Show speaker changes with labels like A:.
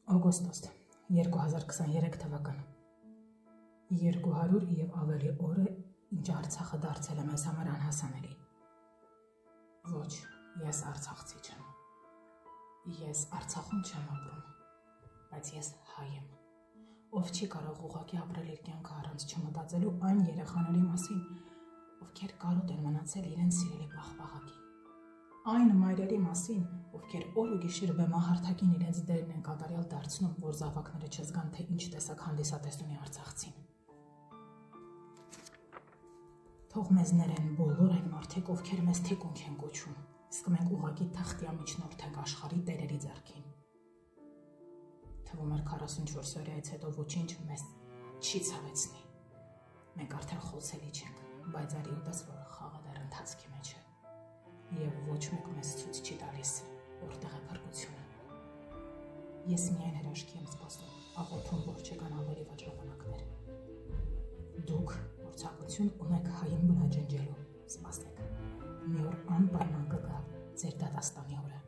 A: Օգոստոս 2023 թվական 200 և ավելի օր է, ինչ Արցախը դարձել է մեզ համար անհասանելի։ Ոչ, ես արցախցի չեմ։ Ես Արցախում չեմ ապրում, բայց ես հայ եմ, ով չի կարող ուղղակի ապրել իր կյանքը առանց չմտածելու այն երեխաների մասին, ովքեր կարոտ են մնացել իրենց սիրելի պաղպաղակին, այն մայրերի մասին, ովքեր օր ու գիշեր բեմահարթակին իրենց դերն են կատարյալ դարձնում, որ զավակները չզգան, թե ինչ տեսակ հանդիսատես ունի արցախցին։ Թող մեզ ներեն բոլոր այն մարդիկ, ովքեր մեզ թիկունք են կոչում, իսկ մենք ուղղակի թղթի միջնորդ ենք աշխարհի տերերի ձեռքին։ Թվում էր 44 օրյայից հետո ոչինչ մեզ չի ցավեցնի։ Մենք արդեն խոցելի չենք, բայց արի ու տես, որ խաղը դեռ ընթացքի մեջ է։ Եվ ոչ մեկ մեզ ցույց չի տալիս, որտեղ է փրկությունը։ Ես միայն հրաշքի եմ սպասում, աղոթում, որ չկան ավելի վատ ժամանակներ։ Դուք, որ ցանկություն ունեք հային վրա ջնջելու, սպասեք։ Մի օր անպայման կգա ձեր դատաստանի օրը։